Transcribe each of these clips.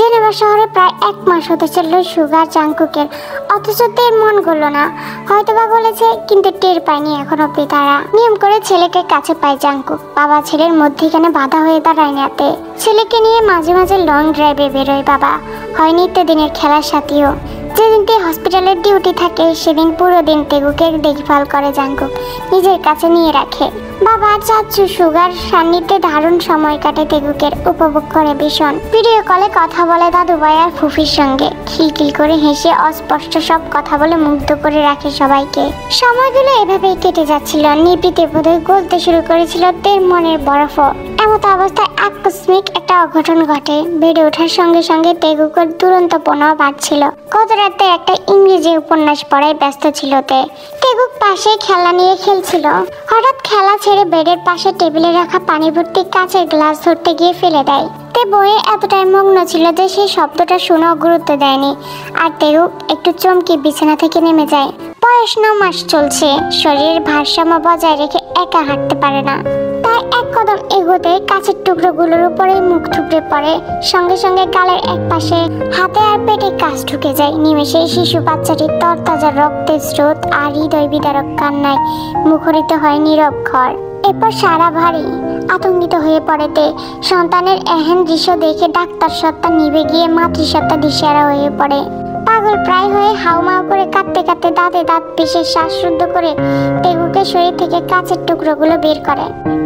Geneva শহরে প্রায় 1 মাস হতে চলল সুগার জাংকুকের, অথচ টের মন গড়ল না। হয়তোবা বলেছে, কিন্তু টের পায়নি এখন অব্দি তারা। নিয়ম করে ছেলেকে কাছে পায় জাংকুক। বাবা ছেলের মধ্যেখানে বাধা হয়ে দাঁড়ায় নাতে। ছেলেকে নিয়ে মাঝে মাঝে লং ড্রাইভে বেরোয় বাবা, হয় নিত্যদিনের খেলার সাথীও। যেদিনটি হসপিটালের ডিউটি থাকে সেদিন পুরো দিন তেগুকে দেখভাল করে জাংকুক, নিজের কাছে নিয়ে রাখে। বাবা চাচু সুগার সান্নিধ্যে দারুণ সময় কাটে তেগুকের, উপভোগ করে ভীষণ। ভিডিও কলে কথা বলে দাদু ভাই আর ফুফির সঙ্গে, খিলখিল করে হেসে অস্পষ্ট সব কথা বলে মুগ্ধ করে রাখে সবাইকে। সময়গুলো এভাবেই কেটে যাচ্ছিল। নিবৃতে বোধহয় গলতে শুরু করেছিল তের মনের বরফও। এমত অবস্থায় আকস্মিক একটা অঘটন ঘটে। বেড়ে ওঠার সঙ্গে সঙ্গে তেগুকের দুরন্তপনা বাড়ছিল। গত রাতে একটা ইংরেজি উপন্যাস পড়ায় ব্যস্ত ছিল তেগুক পাশে খেলা নিয়ে খেলছিল। হঠাৎ খেলা ছেড়ে বেডের পাশে টেবিলে রাখা পানি ভর্তি কাচের গ্লাস ধরতে গিয়ে ফেলে দেয়। তে বইয়ে এতটাই মগ্ন ছিল যে সেই শব্দটা শুনেও গুরুত্ব দেয়নি। আর তেগুক একটু চমকে বিছানা থেকে নেমে যায়। বয়স 9 মাস চলছে, শরীরের ভারসাম্য বজায় রেখে একা হাঁটতে পারে না। তাই এক কদম এগোতে কাচের টুকরোগুলোর উপরে মুখ থুবড়ে পড়ে। সঙ্গে সঙ্গে গালের এক পাশে, হাতে আর পেটে কাজ ঢুকে যায়। নিমেষেই শিশু বাচ্চাটির তরতাজা রক্তের স্রোত আর হৃদয় বিদারক কান্নায় মুখরিত হয় নীরব ঘর। এরপর সারা ভারী আতঙ্কিত হয়ে পড়েতে সন্তানের এহেন দৃশ্য দেখে ডাক্তার সত্তা নিভে গিয়ে মাতৃসত্তা দিশেহারা হয়ে পড়ে। পাগল প্রায় হয়ে হাউমাউ করে কাঁদতে কাঁদতে দাঁতে দাঁত পিষে শ্বাসরুদ্ধ করে তেগুকের শরীর থেকে কাচের টুকরোগুলো বের করে।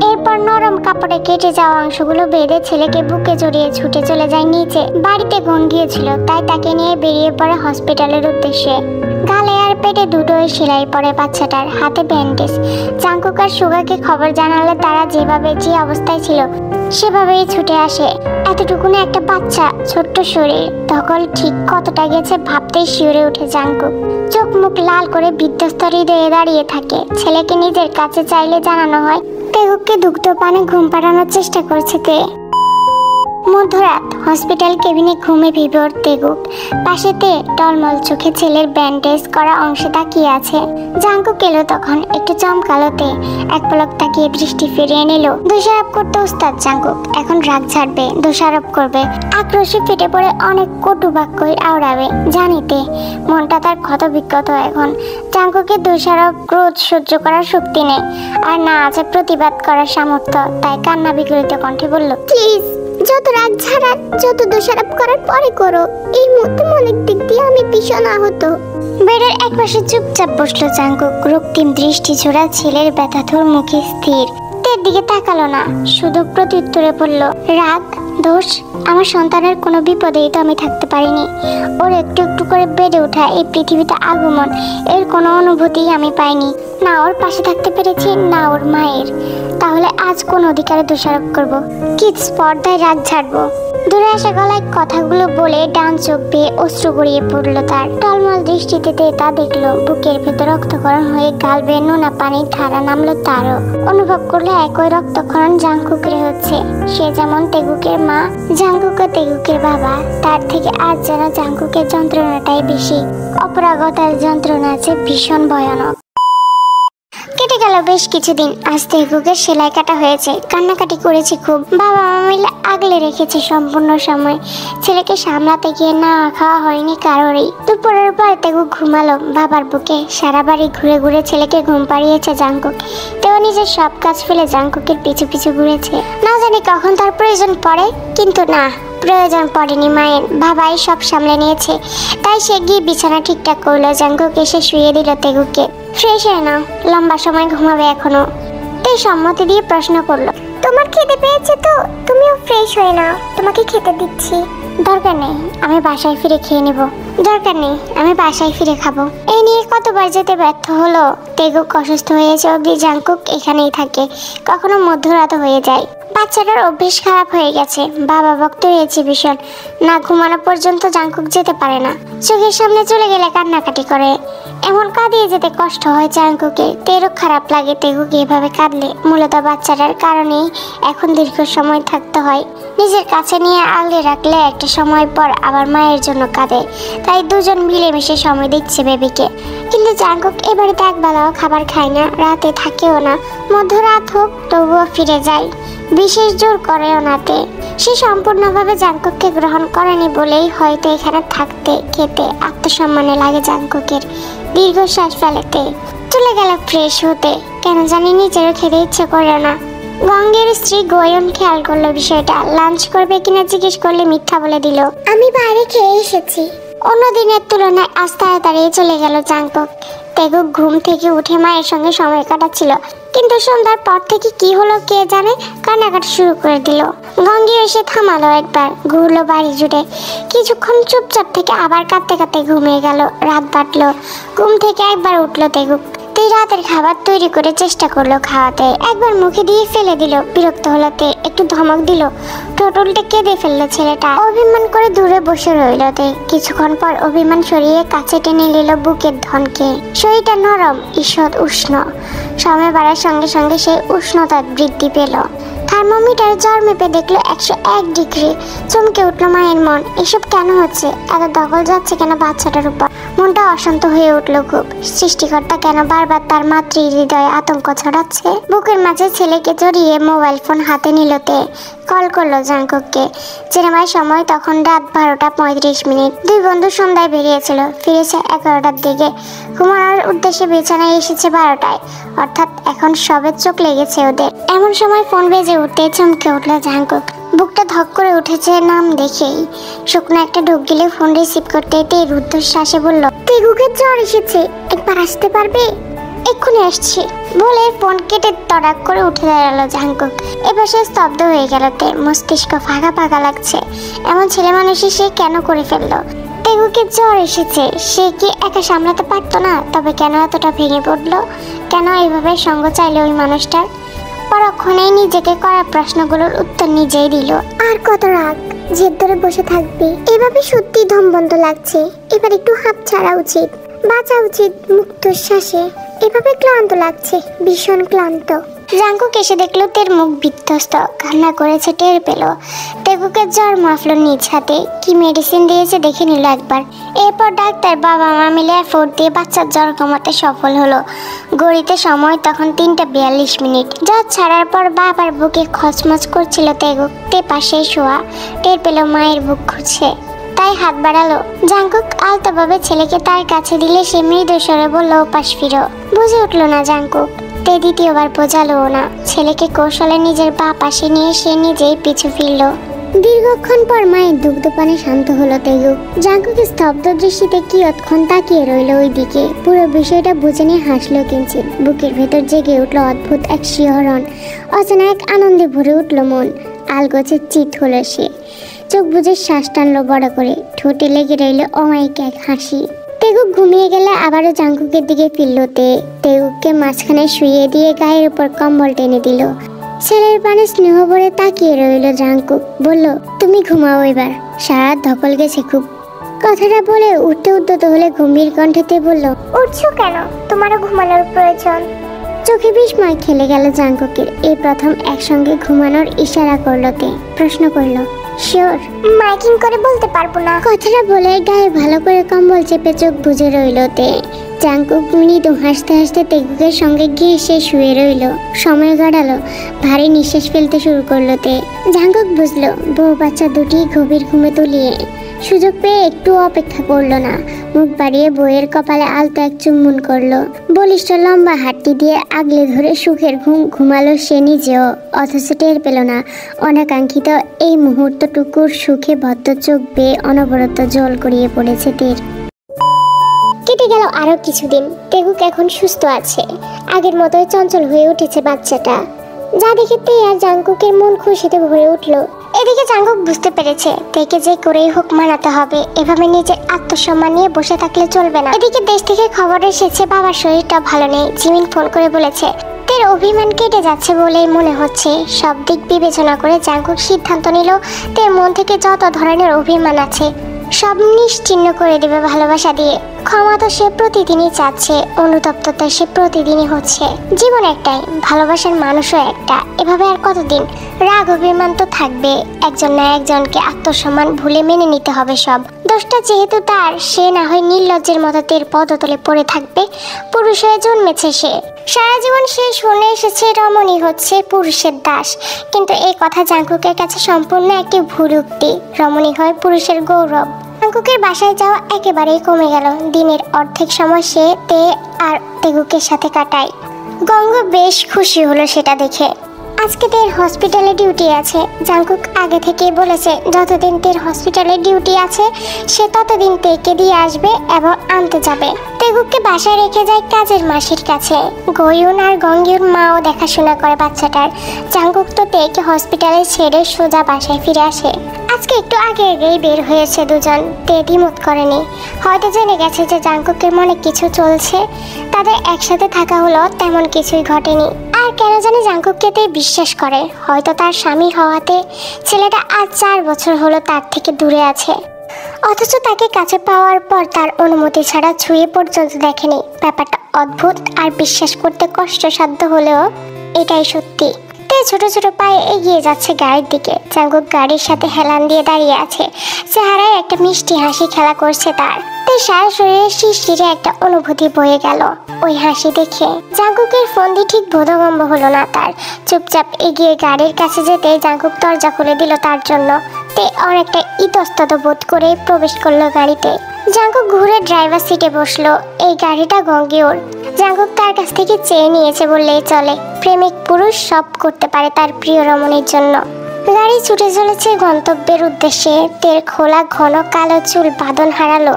এরপর নরম কাপড়ে কেটে যাওয়া অংশগুলো বেঁধে ছেলেকে বুকে জড়িয়ে ছুটে চলে যায় নিচে। বাড়িতে ঘুম গিয়েছিল, তাই তাকে নিয়ে বেরিয়ে পড়ে হসপিটালের উদ্দেশ্যে। গালে আর পেটে দুটোই সেলাই পড়ে বাচ্চাটার, হাতে ব্যান্ডেজ। জাংকুক আর সুগাকে খবর জানালে তারা যেভাবে যে অবস্থায় ছিল সেভাবেই ছুটে আসে। এতটুকুনে একটা বাচ্চা, ছোট্ট শরীর, ধকল ঠিক কতটা গেছে ভাবতেই শিউরে উঠে জাংকুক। চোখ মুখ লাল করে বিধ্বস্ত হৃদয়ে দাঁড়িয়ে থাকে। ছেলেকে নিজের কাছে চাইলে জানানো হয় তেগুককে দুগ্ধ পানে ঘুম পাড়ানোর চেষ্টা করেছে তে। মধ্যরাত হসপিটাল কেবিনে ঘুমে ভিভোর তেগুক। পাশেতে টলমল চোখে ছেলের ব্যান্ডেজ করা অংশে তাকিয়ে আছে। জাংকুক এলো তখন, একটু চমকালোতে। এক পলক তাকিয়ে দৃষ্টি ফিরিয়ে নিল। দোষারোপ করতে উস্তাদ জাংকুক, এখন রাগ ঝাড়বে, দোষারোপ করবে, আক্রোশে ফেটে পড়ে অনেক কটু বাক্যই আওড়াবে। জানিতে মনটা তার ক্ষত বিক্ষত এখন। জাংকুকের দোষারোপ ক্রোধ সহ্য করার শক্তি নেই, আর না আছে প্রতিবাদ করার সামর্থ্য। তাই কান্না বিগলিত কণ্ঠে বলল, প্লিজ যত রাগ ঝাড়ার, যত দোষারোপ করার পরে করো। এই মুহূর্তে মনের দিক দিয়ে আমি ভীষণ আহত। বেডের একপাশে চুপচাপ বসলো জাংকুক, রক্তিম দৃষ্টি ছোড়া ছেলের ব্যথাতুর মুখে স্থির। তের দিকে তাকালো না, শুধু প্রত্যুত্তরে বলল, রাগ, দোষ, আমার সন্তানের কোনো বিপদেই তো আমি থাকতে পারিনি। ওর একটু একটু করে বেড়ে ওঠা এই পৃথিবীতে আগমন, এর কোনো অনুভূতি আমি পাইনি। না ওর পাশে থাকতে পেরেছি, না ওর মায়ের। তাহলে আজ কোন অধিকারে দোষারোপ করব? কি স্পর্ধায় রাগ ঝাড়বো? দূরে আসা গলায় কথাগুলো বলে ডান চোখ বেয়ে অশ্রু গড়িয়ে পড়লো তার। টলমল দৃষ্টিতে তা দেখলো বুকের ভেতর রক্তক্ষরণ হয়ে গাল বেয়ে নোনা পানির ধারা নামলো তারও। অনুভব করলে একই রক্তক্ষরণ জাংকুকের হচ্ছে। সে যেমন তেগুকের মা, জাংকুকও তেগুকের বাবা। তার থেকে আজ যেন জাংকুকের যন্ত্রণাটাই বেশি। অপরাগতার যন্ত্রণা আছে ভীষণ ভয়ানক। কেটে গেল বেশ কিছুদিন। আজ তেগুকের সেলাই কাটা হয়েছে, কান্নাকাটি করেছে খুব। বাবা মা মিলে আগলে রেখেছে সম্পূর্ণ সময়। ছেলেকে সামলাতে গিয়ে না খাওয়া হয়নি কারোরই। দুপুরের পর তেগুক ঘুমালো বাবার বুকে। সারা বাড়ি ঘুরে ঘুরে ছেলেকে ঘুম পাড়িয়েছে জাংকুক। তেও নিজের সব কাজ ফেলে জাংকুকের পিছু পিছু ঘুরেছে। না জানি কখন তার প্রয়োজন পড়ে, কিন্তু না, প্রয়োজন পড়েনি মায়ের। বাবাই সব সামলে নিয়েছে। তাই সে গিয়ে বিছানা ঠিকঠাক করলো। জাংকুক এসে শুয়ে দিল তেগুককে। ফ্রেশ হয়ে নাও, লম্বা সময় ঘুমাবে এখনো। তে সম্মতি দিয়ে প্রশ্ন করলো, তোমার খেতে পেয়েছে তো? তুমিও ফ্রেশ হয়ে নাও, তোমাকে খেতে দিচ্ছি। দরকার নেই, আমি বাসায় ফিরে খেয়ে নেব। দরকার নেই, আমি বাসায় ফিরে খাবো। এই নিয়ে কতবার যেতে ব্যর্থ হলো। তেগুক অসুস্থ হয়েছে অবধি জাংকুক এখানেই থাকে। কখনো মধ্যরাত হয়ে যায়। বাচ্চাটার অভ্যেস খারাপ হয়ে গেছে। বাবা ভক্ত হয়েছে ভীষণ। না ঘুমানো পর্যন্ত জাংকুক যেতে পারে না। চোখের সামনে চলে গেলে কান্নাকাটি করে। এমন কাঁদিয়ে যেতে কষ্ট হয় জাংকুকে। তেরও খারাপ লাগে তেগুকে এভাবে কাঁদলে। মূলত বাচ্চাটার কারণেই এখন দীর্ঘ সময় থাকতে হয়। নিজের কাছে নিয়ে আগলে রাখলে একটা সময় পর আবার মায়ের জন্য কাঁদে। তাই দুজন মিলেমিশে সময় দিচ্ছে বেবিকে। কিন্তু জাংকুক এবারে একবেলাও খাবার খায় না, রাতে থাকেও না। মধ্যরাত হোক তবুও ফিরে যায়। বিশেষ জোর করেও নাতে। সে সম্পূর্ণভাবে জাংকুককে গ্রহণ করেনি বলেই হয়তো এখানে থাকতে খেতে আত্মসম্মানে লাগে জাংকুকের দীর্ঘশ্বাস ফেলেতে। চলে গেল ফ্রেশ হতে, কেন জানি নিজেরও খেতে ইচ্ছে করে না। গঙ্গের স্ত্রী গোয়ন খেয়াল করলো বিষয়টা। লাঞ্চ করবে কিনা জিজ্ঞেস করলে মিথ্যা বলে দিল, আমি বাইরে খেয়ে এসেছি। অন্য দিনের তুলনায় আজ তাড়াতাড়ি চলে গেল জাংকুক। তেগুক ঘুম থেকে উঠে মায়ের সঙ্গে সময় কাটাচ্ছিল, কিন্তু সন্ধ্যার পর থেকে কি হলো কে জানে, কান্নাকাটি শুরু করে দিল। গঙ্গি এসে থামালো, একবার ঘুরলো বাড়ি জুড়ে, কিছুক্ষণ চুপচাপ থেকে আবার কাঁদতে কাঁদতে ঘুমিয়ে গেল। রাত বাটলো, ঘুম থেকে একবার উঠলো তেগুক। রাতের খাবার তৈরি করে চেষ্টা করলো খাওয়াতে, একবার মুখে দিয়ে ফেলে দিল। বিরক্ত হলো তে, একটু ধমক দিল। ঠোঁট উল্টে কেঁদে ফেললো ছেলেটা। অভিমান করে দূরে বসে রইল তে। কিছুক্ষণ পর অভিমান সরিয়ে কাছে টেনে নিল বুকের ধনকে। শরীরটা নরম, ঈষৎ উষ্ণ। সময় বাড়ার সঙ্গে সঙ্গে সেই উষ্ণতা বৃদ্ধি পেল। থার্মোমিটার জ্বর মেপে দেখলো 101 ডিগ্রি। চমকে উঠলো মায়ের মন। এসব কেন হচ্ছে? এত দখল যাচ্ছে কেন বাচ্চাটার উপর? মনটা অশান্ত হয়ে উঠলো খুব। সৃষ্টিকর্তা কেন বারবার তার মাতৃ হৃদয়ে আতঙ্ক ছড়াচ্ছে? বুকের মাঝে ছেলেকে জড়িয়ে মোবাইল ফোন হাতে নিল তে। কল করলো জাংকুককে। সিনেমার সময় তখন রাত 12:35। দুই বন্ধু সন্ধ্যায় বেরিয়েছিল, ফিরেছে 11টার দিকে। ঘুমানোর উদ্দেশ্যে বিছানায় এসেছে 12টায়, অর্থাৎ এখন সবে চোখ লেগেছে ওদের। এমন সময় ফোন বেজে উঠতে চমকে উঠলো জাংকুক। বুকটা ধক করে উঠেছে নাম দেখেই। শুকনো একটা ঢোক গিলে ফোন রিসিভ করতে তে রুদ্ধশ্বাসে বলল, তেগুকের জ্বর এসেছে, একবার আসতে পারবে? এক্ষুনি আসছি বলে ফোন কেটে তড়াক করে উঠে দাঁড়ালো জাংকুক। এবার সে স্তব্ধ হয়ে গেল তে। মস্তিষ্ক ফাঁকা ফাঁকা লাগছে। এমন ছেলে মানুষই সে কেন করে ফেললো? তেগুকের জ্বর এসেছে, সে কি একা সামলাতে পারতো না? তবে কেন এতটা ভেঙে পড়লো? কেন এইভাবে সঙ্গ চাইলো ওই মানুষটার? পরক্ষণেই নিজেকে করা প্রশ্নগুলোর উত্তর নিজেই দিল। আর কত রাগ জেদ ধরে বসে থাকবে? এভাবে সত্যি দম বন্ধ লাগছে। এবার একটু হাঁপ ছাড়া উচিত, বাঁচা উচিত মুক্ত শ্বাসে। এভাবে ক্লান্ত লাগছে, ভীষণ ক্লান্ত। জাংকুক এসে দেখলো তের মুখ বিধ্বস্ত, কান্না করেছে টের পেল। তেগুকের জ্বর মাফলো নিজ হাতে। কি মেডিসিন দিয়েছে দেখে নিল একবার। এরপর ডাক্তার বাবা মা মিলে এফোর্ট দিয়ে বাচ্চার জ্বর কমাতে সফল হলো। ঘড়িতে সময় তখন 3:42। জ্বর ছাড়ার পর বাবার বুকে খচমচ করছিল তেগুক। তে পাশেই শোয়া, টের পেল মায়ের বুক খুঁজছে, তাই হাত বাড়ালো। জাংকুক আলতোভাবে ছেলেকে তার কাছে দিলে সে মৃদু স্বরে বলল, পাশ ফিরো। বুঝে উঠলো না জাংকুক। তে দ্বিতীয়বার বোঝালো না। ছেলেকে কৌশলে নিজের পা পাশে নিয়ে সে নিজেই পিছু ফিরল। দীর্ঘক্ষণ পর মায়ের দুগ্ধপানে শান্ত হলো তেগুক। জাংকুক স্তব্ধ দৃষ্টিতে কিয়ৎক্ষণ তাকিয়ে রইল ওই দিকে। পুরো বিষয়টা বুঝে নিয়ে হাসলো কিঞ্চিত। বুকের ভেতর জেগে উঠলো অদ্ভুত এক শিহরণ। অচেনা এক আনন্দে ভরে উঠল মন। আলগোছে চিত হলো সে। চোখ বুঝে শ্বাস টানলো বড় করে। ঠোঁটে লেগে রইল অমায়িক এক হাসি। তেগুক ঘুমিয়ে গেলে আবারও জাংকুকের দিকে ফিরল তে। তেগুককে মাঝখানে শুইয়ে দিয়ে গায়ের উপর কম্বল টেনে দিল। ছেলের পানে স্নেহ ভরে তাকিয়ে রইল জাংকুক। বলল, তুমি ঘুমাও এবার, সারা ধকল গেছে খুব। কথাটা বলে উঠতে উদ্যত হলে গম্ভীর কণ্ঠেতে বলল, উঠছো কেন? তোমারও ঘুমানোর প্রয়োজন। চোখে বিস্ময় খেলে গেল জাংকুকের। এই প্রথম একসঙ্গে ঘুমানোর ইশারা করলো তে। প্রশ্ন করলো, শিওর? মাইকিং করে বলতে পারবো না। কথাটা বলে গায়ে ভালো করে কম্বল চেপে চোখ বুজে রইল তে। জাংকুক মৃদু হাসতে হাসতে তেগুকের সঙ্গে গিয়ে সে শুয়ে রইল। সময় গড়ালো, ভারী নিঃশ্বাস ফেলতে শুরু করলো তে। জাংকুক বুঝলো বউ বাচ্চা দুটি গভীর ঘুমে তুলিয়ে সুযোগ পেয়ে একটু অপেক্ষা করলো না। মুখ বাড়িয়ে বইয়ের কপালে আলতো এক চুম্বন করলো। বলিষ্ঠ লম্বা হাতটি দিয়ে আগলে ধরে সুখের ঘুম ঘুমালো সে নিজেও। অথচ টের পেল না অনাকাঙ্ক্ষিত এই মুহূর্তটুকুর সুখে বদ্ধ চোখ বেয়ে অনবরত জল গড়িয়ে পড়েছে তের। কেটে গেল আরো কিছুদিন। তেগুক এখন সুস্থ আছে। আগের মতোই চঞ্চল হয়ে উঠেছে বাচ্চাটা। যা দেখে তে আর জাংকুকের মন খুশিতে ভরে উঠল। এদিকে জাংকুক বুঝতে পেরেছে তেকে যে করেই হোক মানাতে হবে। এভাবে নিজের আত্মসম্মান নিয়ে বসে থাকলে চলবে না। এদিকে দেশ থেকে খবর এসেছে বাবার শরীরটা ভালো নেই। জিমিন ফোন করে বলেছে তের অভিমান কেটে যাচ্ছে বলেই মনে হচ্ছে। সব দিক বিবেচনা করে জাংকুক সিদ্ধান্ত নিল তের মন থেকে যত ধরনের অভিমান আছে সব নিশ্চিহ্ন করে দেবে ভালোবাসা দিয়ে। ক্ষমা তো সে প্রতিদিনই চাচ্ছে, অনুতপ্ততা সে প্রতিদিনই হচ্ছে। জীবন একটাই, ভালোবাসার মানুষও একটা। এভাবে আর কতদিন? রাগ অভিমান তো থাকবে, একজন না একজনকে আত্মসম্মান ভুলে মেনে নিতে হবে সব। দোষটা যেহেতু তার, সে না হয় নির্লজ্জের মতো তের পদতলে পড়ে থাকবে। পুরুষ হয়ে জন্মেছে সে, সারা জীবন সে শুনে এসেছে রমণী হচ্ছে পুরুষের দাস। কিন্তু এই কথা জাঙ্কুকের কাছে সম্পূর্ণ একটি ভুল উক্তি। রমণী হয় পুরুষের গৌরব। জাঙ্কুকের বাসায় যাওয়া একেবারেই কমে গেল। দিনের অর্ধেক সময় সে তে আর তেগুকের সাথে কাটায়। গঙ্গ বেশ খুশি হলো সেটা দেখে। আজকে তের হসপিটালে ডিউটি আছে। জাঙ্কুক আগে থেকেই বলেছে যতদিন তের হসপিটালে ডিউটি আছে সে ততদিন তেকে দিয়ে আসবে এবং আনতে যাবে। তেগুককে বাসায় রেখে যায় কাজের মাসির কাছে। গয়ুন আর গঙ্গিউর মাও দেখাশোনা করে বাচ্চাটার। জাঙ্কুক তো তেকে হসপিটালে ছেড়ে সোজা বাসায় ফিরে আসে। আজকে একটু আগে আগেই বের হয়েছে দুজন। তে দ্বিমত করেনি, হয়তো জেনে গেছে যে জাঙ্কুকের মনে কিছু চলছে। তাদের একসাথে থাকা হলো তেমন কিছুই ঘটেনি। আর কেন জানি জাঙ্কুককে তে বিশ্বাস করে, হয়তো তার স্বামী হওয়াতে ছেলেটা আজ 4 বছর হলো তার থেকে দূরে আছে। অথচ তাকে কাছে পাওয়ার পর তার অনুমতি ছাড়া ছুঁয়ে পর্যন্ত দেখেনি। ব্যাপারটা অদ্ভুত আর বিশ্বাস করতে কষ্টসাধ্য হলেও এটাই সত্যি। তে ছোট ছোট পায়ে এগিয়ে যাচ্ছে গাড়ির দিকে। জাঙ্কুক গাড়ির সাথে হেলান দিয়ে দাঁড়িয়ে আছে। চেহারায় একটা মিষ্টি হাসি খেলা করছে তার। তে সারা শরীরে শিরশিরে একটা অনুভূতি বয়ে গেল ওই হাসি দেখে। জাঙ্কুকের ফন্দি ঠিক বোধগম্য হলো না তার। চুপচাপ এগিয়ে গাড়ির কাছে যেতে জাঙ্কুক দরজা খুলে দিল তার জন্য। তে অনেকটা ইতস্তত বোধ করে প্রবেশ করলো গাড়িতে। জাঙ্কুক ঘুরে ড্রাইভার সিটে বসলো। এই গাড়িটা গঙ্গিওর। জাঙ্কুক তার কাছ থেকে চেয়ে নিয়েছে বললেই চলে। প্রেমিক পুরুষ সব করতে পারে তার প্রিয় রমণীর জন্য। গাড়ি ছুটে চলেছে গন্তব্যের উদ্দেশ্যে। তের খোলা ঘন কালো চুল বাঁধন হারালো।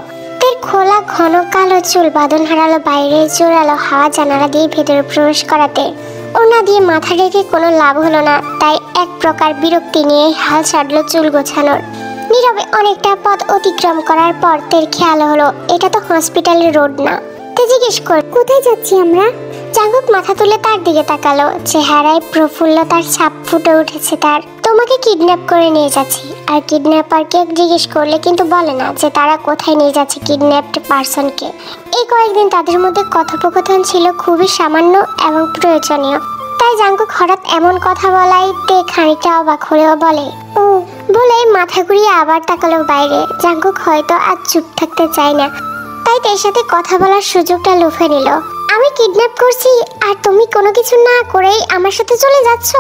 বাইরে জোরালো হাওয়া জানালা দিয়ে ভেতরে প্রবেশ করাতে। ওনা দিয়ে মাথা রেখে কোনো লাভ হলো না, তাই এক প্রকার বিরক্তি নিয়ে হাল ছাড়লো চুল গোছানোর। নীরবে অনেকটা পথ অতিক্রম করার পর তের খেয়াল হলো এটা তো হসপিটালের রোড না। তে জিজ্ঞেস করে, কোথায় যাচ্ছি আমরা? জাঙ্কুক মাথা তুলে তার দিকে তাকালো। চেহারায় প্রফুল্লতার ছাপ ফুটে উঠেছে তার। তোমাকে কিডন্যাপ করে নিয়ে যাচ্ছি। আর কিডন্যাপারকে জিজ্ঞেস করলে কিন্তু বলে না যে তারা কোথায় নিয়ে যাচ্ছে কিডন্যাপড পার্সনকে। এই কয়েকদিন তাদের মধ্যে কথোপকথন ছিল খুবই সামান্য এবং প্রয়োজনীয়। তাই জাঙ্কুক হঠাৎ এমন কথা বলাই তে খানিকটা অবাক হলেও বলে ও বলে মাথা ঘুরিয়ে আবার তাকালো বাইরে। জাঙ্কুক হয়তো আজ চুপ থাকতে চায় না, তাই তের সাথে কথা বলার সুযোগটা লুফে নিল। আমি কিডন্যাপ করছি আর তুমি কোনো কিছু না করেই আমার সাথে চলে যাচ্ছ?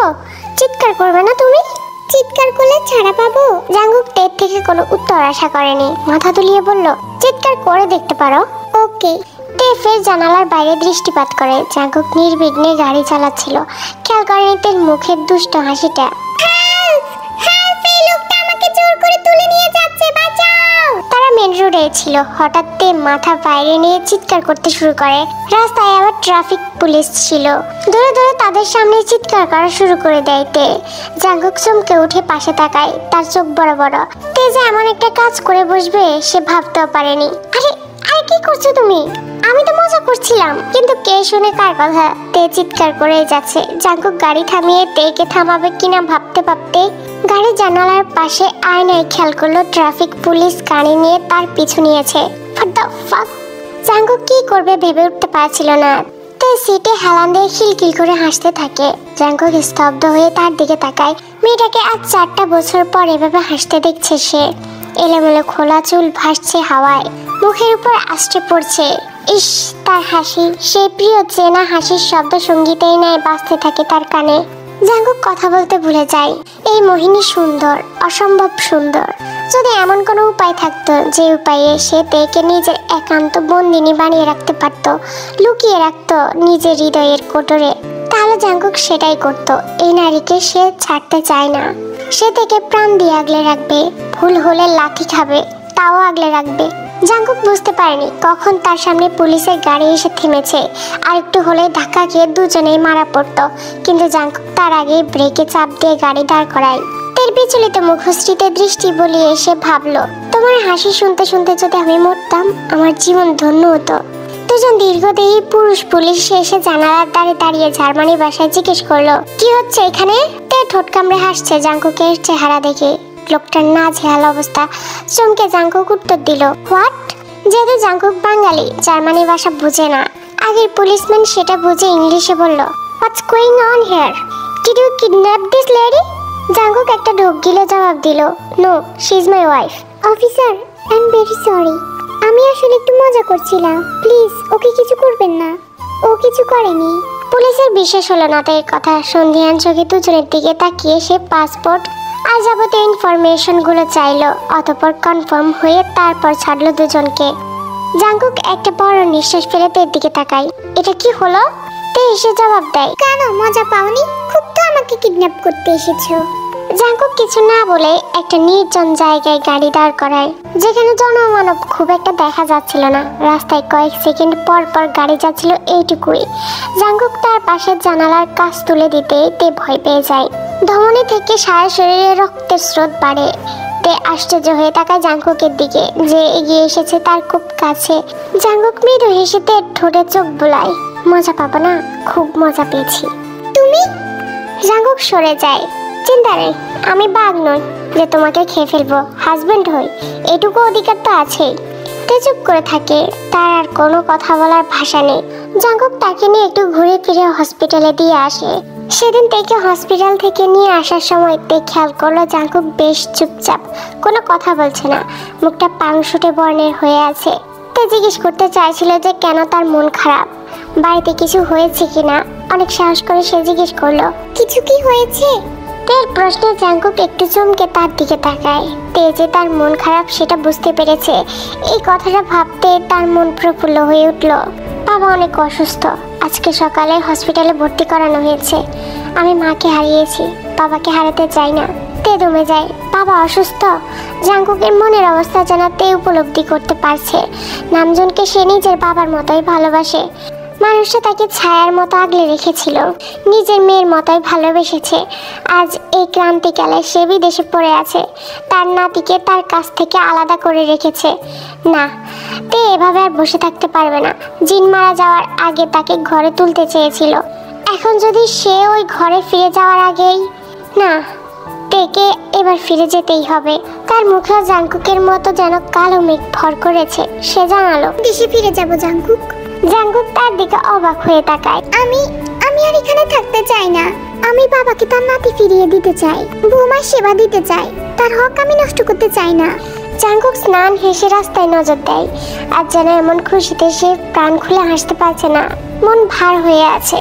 চিৎকার করবে না তুমি? চিৎকার করলে ছাড়া পাবো? জাঙ্কুক তের থেকে কোনো উত্তর আশা করেনি। মাথা তুলিয়ে বলল, চিৎকার করে দেখতে পারো। ওকে। তে ফের জানালার বাইরে দৃষ্টিপাত করে। জাঙ্কুক নির্বিঘ্নে গাড়ি চালাচ্ছিল। খেয়াল করেনি তের মুখের দুষ্ট হাসিটা। তারা মেন রোডে ছিল। হঠাৎ তে মাথা বাইরে নিয়ে চিৎকার করতে শুরু করে। রাস্তায় আবার ট্রাফিক পুলিশ ছিল। দূরে দূরে তাদের সামনে চিৎকার করা শুরু করে দেয় তে। জাঙ্কুক চমকে উঠে পাশে তাকায়। তার চোখ বড় বড়। তে যে এমন একটা কাজ করে বসবে সে ভাবতেও পারেনি। আরে আরে কি করছো তুমি? আমি তো মজা করছিলাম। কিন্তু কে শুনে কার কথা? তে চিৎকার করে যাচ্ছে। জাঙ্কুক গাড়ি থামিয়ে তেকে থামাবে কিনা ভাবতে ভাবতে গাড়ির জানালার পাশে আয়নায় খেয়াল করলো ট্রাফিক পুলিশ গাড়ি নিয়ে তার পিছু নিয়েছে। জাঙ্কুক কি করবে ভেবে উঠতে পারছিল না। তে সিটে হেলান দিয়ে খিলখিল করে হাসতে থাকে। জাঙ্কুক স্তব্ধ হয়ে তার দিকে তাকায়। মেয়েটাকে আজ 4টা বছর পর এভাবে হাসতে দেখছে সে। এলোমেলো খোলা চুল ভাসছে হাওয়ায়, মুখের উপর আষ্টে পড়ছে। ইস, তার হাসি সেই প্রিয় চেনা হাসির শব্দ সঙ্গীতেই নেয় বাজতে থাকে তার কানে। জাঙ্কুক কথা বলতে ভুলে যায়। এই মোহিনী সুন্দর, অসম্ভব সুন্দর। যদি এমন কোনো উপায় থাকতো যে উপায়ে সে তেকে নিজের একান্ত বন্দিনী বানিয়ে রাখতে পারত, লুকিয়ে রাখতো নিজের হৃদয়ের কোটরে, তাহলে জাঙ্কুক সেটাই করত। এই নারীকে সে ছাড়তে চায় না। সে থেকে প্রাণ দিয়ে আগলে রাখবে। ভুল হলে লাথি খাবে, তাও আগলে রাখবে। জাঙ্কুক বুঝতে পারেনি কখন তার সামনে পুলিশের গাড়ি এসে থেমেছে। আর একটু হলে ধাক্কা খেয়ে দুজনেই মারা পড়তো। কিন্তু জাঙ্কুক তার আগে ব্রেকে চাপ দিয়ে গাড়ি দাঁড় করায়। তের বিচলিত মুখশ্রীতে দৃষ্টি বলিয়ে এসে ভাবলো, তোমার হাসি শুনতে শুনতে যদি আমি মরতাম আমার জীবন ধন্য হতো। দুজন দীর্ঘদেহী পুরুষ পুলিশ এসে জানালার দ্বারে দাঁড়িয়ে জার্মানি ভাষায় জিজ্ঞেস করলো, কি হচ্ছে এখানে? তে ঠোঁট কামড়ে হাসছে জাঙ্কুকের চেহারা দেখে। লোকটার নাজেহাল অবস্থা চমকে জাঙ্কুক উত্তর দিল, হোয়াট? যেহেতু জাঙ্কুক বাঙালি, জার্মানি ভাষা বুঝে না। আগের পুলিশম্যান সেটা বুঝে ইংলিশে বলল, what's going on here? Did you kidnap this lady? Jungkook একটা ঢোক গিলে জবাব দিল, no, she is my wife. Officer, I am very sorry. আমি আসলে একটু মজা করছিলাম, প্লিজ ওকে কিছু করবেন না। ও কিছু করেনি। পুলিশের বিশ্বাস হলো না তার কথা। সন্ধিহান চোখে দুজনের দিকে তাকিয়ে সে পাসপোর্ট আর যাবতীয় ইনফরমেশনগুলো চাইলো। অতঃপর কনফার্ম হয়ে তারপর ছাড়লো দুজনকে। জাঙ্কুক একটা বড় নিঃশ্বাস ফেলে তের দিকে তাকায়। এটা কি হলো? তে এসে জবাব দেয়, কেন মজা পাওনি? খুব তো আমাকে কিডন্যাপ করতে এসেছো। জাঙ্কুক কিছু না বলে একটা নির্জন জায়গায় গাড়ি দাঁড় করায়, যেখানে জনমানব খুব একটা দেখা যাচ্ছিল না। রাস্তায় কয়েক সেকেন্ড পর পর গাড়ি যাচ্ছিল, এইটুকুই। জাঙ্কুক তার পাশের জানালার কাছ তুলে দিতেই তে ভয় পেয়ে যায়। ধমনী থেকে সারা শরীরে রক্তের স্রোত বাড়ে। তে আশ্চর্য হয়ে তাকায় জাঙ্কুকের দিকে, যে এগিয়ে এসেছে তার খুব কাছে। জাঙ্কুক মৃদু হেসে তের ঠোঁটে চোখ বুলায়। মজা পাবো না? খুব মজা পেয়েছি। তুমি? জাঙ্কুক সরে যায়। চিন্তা নেই, আমি বাঘ নই যে তোমাকে খেয়ে ফেলবো। হাজবেন্ড হই, এটুকু অধিকার তো আছেই। তে চুপ করে থাকে, তার আর কোনো কথা বলার ভাষা নেই। জাঙ্কুক তাকে নিয়ে একটু ঘুরে ফিরে হসপিটালে দিয়ে আসে। সেদিন থেকে হসপিটাল থেকে নিয়ে আসার সময় তে খেয়াল করলো জাঙ্কুক বেশ চুপচাপ, কোনো কথা বলছে না, মুখটা পাংশুটে বর্ণের হয়ে আছে। তে জিজ্ঞেস করতে চাইছিল যে কেন তার মন খারাপ, বাড়িতে কিছু হয়েছে কিনা। অনেক সাহস করে সে জিজ্ঞেস করলো, কিছু কি হয়েছে? তের প্রশ্নে জাঙ্কুক একটু চমকে তার দিকে তাকায়। তে যে তার মন খারাপ সেটা বুঝতে পেরেছে। এই কথাটা ভাবতে তার মন প্রফুল্ল হয়ে উঠল। বাবা অনেক অসুস্থ, আজকে সকালে হসপিটালে ভর্তি করানো হয়েছে। আমি মাকে হারিয়েছি, বাবাকে হারাতে চাই না। তে দমে যায়। বাবা অসুস্থ? জাঙ্কুকের মনের অবস্থা যেন তে উপলব্ধি করতে পারছে। নামজনকে সে নিজের বাবার মতোই ভালোবাসে। মানুষটা তাকে ছায়ার মতো আগলে রেখেছিল, নিজের মেয়ের মতোই ভালোবেসেছে। আজ এই ক্রান্তিকালে সে বিদেশে পড়ে আছে, তার নাতিকে তার কাছ থেকে আলাদা করে রেখেছে। না, তে এভাবে আর বসে থাকতে পারবে না। জিন মারা যাওয়ার আগে তাকে ঘরে তুলতে চেয়েছিল, এখন যদি সে ওই ঘরে ফিরে যাওয়ার আগেই না, তেকে এবার ফিরে যেতেই হবে। তার মুখে জাঙ্কুকের মতো যেন কালো মেঘ ভর করেছে। সে জানালো, দেশে ফিরে যাব জাঙ্কুক। জাঙ্কুক তার দিকে অবাক হয়ে তাকায়। আমি আর এখানে থাকতে চাই না। আমি বাবাকে তার নাতি ফিরিয়ে দিতে চাই, বৌমার সেবা দিতে চাই, তার হক আমি নষ্ট করতে চাই না। জাঙ্কুক স্নান হেসে রাস্তায় নজর দেয়। আর যেন এমন খুশিতে সে প্রাণ খুলে হাসতে পারছে না, মন ভার হয়ে আছে।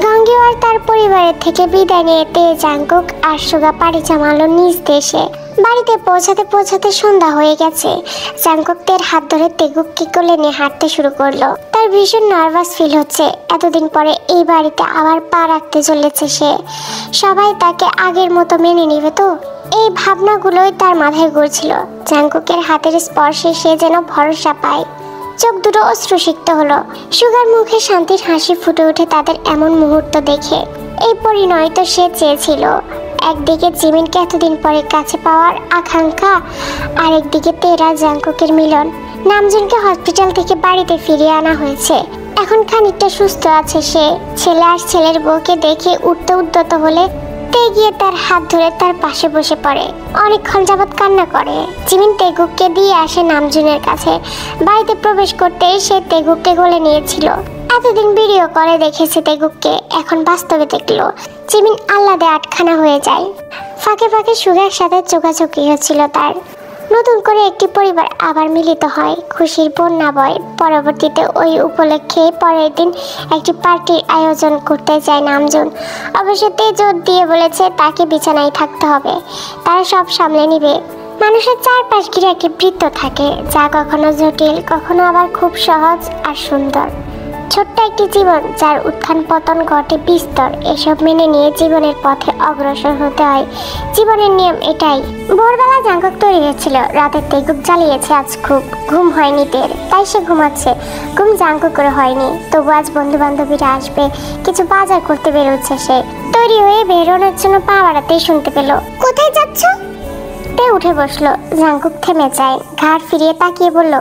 গাঙ্গেওয়ার তার পরিবারের থেকে বিদায় নিয়ে তে, জাঙ্কুক আর সুগা পাড়ি জমালো নিজ দেশে। বাড়িতে পৌঁছাতে পৌঁছাতে সন্ধ্যা হয়ে গেছে। জাঙ্কুক তের হাত ধরে তেগুককে কোলে নিয়ে হাঁটতে শুরু করলো। তার ভীষণ নার্ভাস ফিল হচ্ছে। এতদিন পরে এই বাড়িতে আবার পা রাখতে চলেছে সে। সবাই তাকে আগের মতো মেনে নেবে তো? এই ভাবনাগুলোই তার মাথায় ঘুরছিল। জাঙ্কুকের হাতের স্পর্শে সে যেন ভরসা পায়। চোখ দুটো অশ্রুসিক্ত হলো। সুগার মুখে শান্তির হাসি ফুটে ওঠে তাদের এমন মুহূর্ত দেখে। এই পরিণয় তো সে চেয়েছিল। একদিকে জিমিনকে এতদিন পরে কাছে পাওয়ার আকাঙ্ক্ষা, আর একদিকে তেরা জাঙ্কুকের মিলন। নামজনকে হসপিটাল থেকে বাড়িতে ফিরিয়ে আনা হয়েছে। এখন খানিকটা সুস্থ আছে সে। ছেলে আর ছেলের বউকে দেখে উঠতে উদ্যত হলে তে গিয়ে তার হাত ধরে তার পাশে বসে পড়ে। অনেকক্ষণ যাবৎ কান্না করে। জিমিন তেগুককে দিয়ে আসে নামজুনের কাছে। বাড়িতে প্রবেশ করতে সে তেগুককে কোলে নিয়েছিল। এতদিন ভিডিও করে দেখেছে তেগুককে, এখন বাস্তবে দেখলো। জিমিন আহ্লাদে আটখানা হয়ে যায়। ফাঁকে ফাঁকে সুগার সাথে চোখাচোখি হচ্ছিল তার। নতুন করে একটি পরিবার আবার মিলিত হয়, খুশির বন্যা বয়। পরবর্তীতে ওই উপলক্ষে পরের দিন একটি পার্টির আয়োজন করতে যায় নামজুন। অবশ্য তে জোর দিয়ে বলেছে তাকে বিছানায় থাকতে হবে, তারা সব সামলে নিবে। মানুষের চারপাশ ঘিরে একটি বৃত্ত থাকে, যা কখনো জটিল, কখনো আবার খুব সহজ আর সুন্দর। ছোট্ট একটি জীবন যার উত্থান পতন ঘটে বিস্তর। এসব মেনে নিয়ে জীবনের পথে অগ্রসর হতে হয়। জীবনের নিয়ম এটাই। ভোরবেলা জাঙ্কুক তৈরি হয়েছিল, রাতের তেগুক জ্বালিয়েছে। আজ খুব ঘুম হয়নি তের, তাই সে ঘুমাচ্ছে। ঘুম জাঙ্কুক করে হয়নি। তবু আজ বন্ধু বান্ধবীরা আসবে, কিছু বাজার করতে বেরোচ্ছে সে। তৈরি হয়ে বেরোনোর জন্য পা বাড়াতেই শুনতে পেল, কোথায় যাচ্ছ? তে উঠে বসলো। জাঙ্কুক থেমে যায়, ঘাড় ফিরিয়ে তাকিয়ে বলল,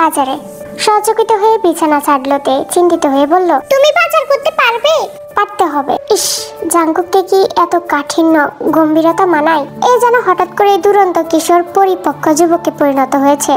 বাজারে। সচকিত হয়ে বিছানা ছাড়লো তে, চিন্তিত হয়ে বলল, তুমি বাজার করতে পারবে? পারতে হবে। ইস, জাঙ্কুককে কি এত কাঠিন্য গম্ভীরতা মানায়? এ যেন হঠাৎ করে দুরন্ত কিশোর পরিপক্ক যুবকে পরিণত হয়েছে।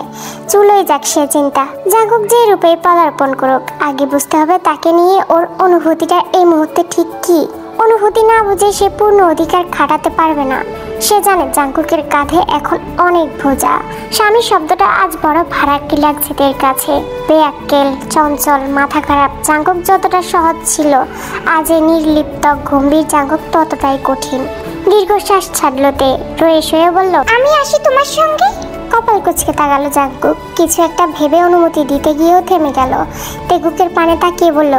চুলোই যাক সে চিন্তা। জাঙ্কুক যে রূপে পদার্পণ করুক, আগে বুঝতে হবে তাকে নিয়ে ওর অনুভূতিটা এই মুহূর্তে ঠিক কি। অনুভূতি না বুঝে সে পূর্ণ অধিকার খাটাতে পারবে না। সে জানে জাঙ্কুকের কাঁধে এখন অনেক বোঝা। স্বামী শব্দটা আজ বড় ভাড়াটি লাগছে তার কাছে। বেয়াক্কেল, চঞ্চল, মাথা খারাপ জাঙ্কুক যতটা সহজ ছিল, আজ এই নির্লিপ্ত গম্ভীর জাঙ্কুক ততটাই কঠিন। দীর্ঘশ্বাস ছাড়লো তে, রয়ে শুয়ে বলল, আমি আসি তোমার সঙ্গে। কপাল কুচকে তাকালো জাঙ্কুক। কিছু একটা ভেবে অনুমতি দিতে গিয়েও থেমে গেল। তেগুকের পানে তাকিয়ে বলল,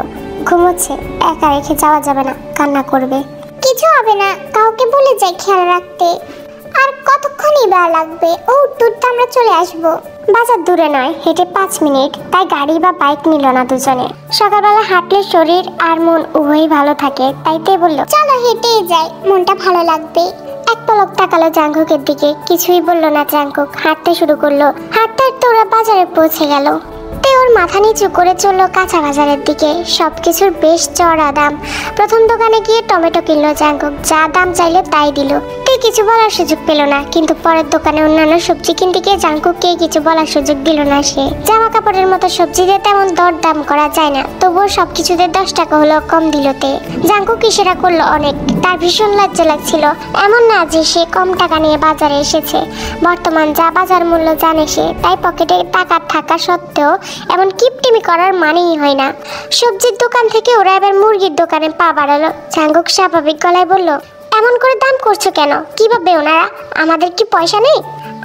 ঘুমোচ্ছে, একা রেখে যাওয়া যাবে না, কান্না করবে। কিছু হবে না, কাউকে বলে যাই খেয়াল রাখতে। আর কতক্ষণই বা লাগবে? ও দূরটা আমরা চলে আসবো। বাজার দূরে নয়, হেঁটে 5 মিনিট, তাই গাড়ি বা বাইক নিল না দুজনে। সকালবেলা হাঁটলে শরীর আর মন উভয়ই ভালো থাকে, তাই তে বলল, চলো হেঁটেই যাই, মনটা ভালো লাগবে। এক পলক তাকালো জাঙ্কুকের দিকে, কিছুই বলল না জাঙ্কুক। হাঁটতে শুরু করলো। হাঁটতে হাঁটতে ওরা বাজারে পৌঁছে গেল। ওর মাথা নিচু করে চললো কাঁচা বাজারের দিকে। সবকিছুর বেশ চড়া দাম। প্রথম দোকানে গিয়ে টমেটো কিনলো জাঙ্কুক। যা দাম চাইলো তাই দিল। তে কিছু বলার সুযোগ পেল না, কিন্তু পরের দোকানে অন্যান্য সবজি কিনতে গিয়ে জাঙ্কুককে কিছু বলার সুযোগ দিল না সে। জামা কাপড়ের মতো সবজিতে তেমন দর দাম করা যায় না, তবুও সবকিছুতে 10 টাকা হলো কম দিল তে। জাঙ্কুক ইশারা করলো অনেক। তার ভীষণ লজ্জা লাগছিল। এমন না যে সে কম টাকা নিয়ে বাজারে এসেছে, বর্তমান যা বাজার মূল্য জানে সে, তাই পকেটে টাকা থাকা সত্ত্বেও এমন কিপটিমি করার মানেই হয় না। সবজির দোকান থেকে ওরা এবার মুরগির দোকানে পা বাড়ালো। জাঙ্কুক স্বাভাবিক গলায় বলল, এমন করে দাম করছো কেন? কিভাবে ওনারা? আমাদের কি পয়সা নেই?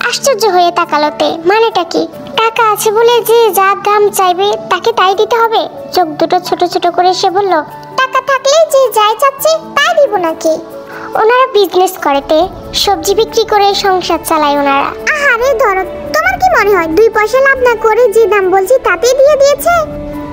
আশ্চর্য হয়ে তাকালো তে, মানেটা কি? টাকা আছে বলে যে যা দাম চাইবে তাকে তাই দিতে হবে? চোখ দুটো ছোট ছোট করে সে বলল, টাকা থাকলে যে যাই চাচ্ছে তাই দিব নাকি? ওনারা বিজনেস করেতে, সবজি বিক্রি করে সংসার চালায় ওনারা। আহারে ধরো, তোমার কি মনে হয় 2 পয়সা লাভ না করে যে দাম বলছি তাতেই দিয়ে দিয়েছে?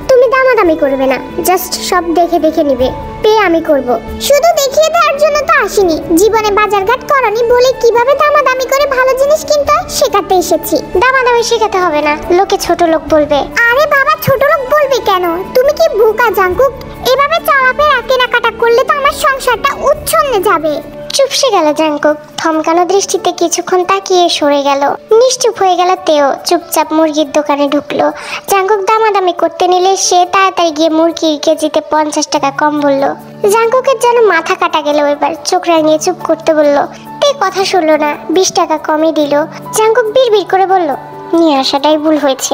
তুমি দামাদামি করবে না, জাস্ট সব দেখে দেখে নিবে। পে আমি করব। শুধু দেখিয়ে দেওয়ার জন্য তো আসিনি, জীবনে বাজারঘাট করানি বলে কিভাবে দামাদামি করে ভালো জিনিস কিনতে হয় শেখাতে এসেছি। দামাদামি শেখাতে হবে না, লোকে ছোট লোক বলবে। আরে বাবা, ছোট লোক বলবে কেন? তুমি কি বোকা জাঙ্কুক? এভাবে চলাফেরা কেনাকাটা করলে তো আমার সংসারটা উচ্ছন্নে যাবে। চুপসে গেল জাঙ্কুক। থমকানো দৃষ্টিতে কিছুক্ষণ তাকিয়ে সরে গেল। নিশ্চুপ হয়ে গেল তেও। চুপচাপ মুরগির দোকানে ঢুকলো। জাঙ্কুক দামাদামি করতে নিলে সে তাড়াতাড়ি গিয়ে মুরগির কেজিতে 50 টাকা কম বলল। জাঙ্কুকের যেন মাথা কাটা গেল। এবার চোখ রাঙিয়ে চুপ করতে বলল। তে কথা শুনলো না, 20 টাকা কমই দিল। জাঙ্কুক বিড়বিড় করে বলল, নিয়ে আসাটাই ভুল হয়েছে।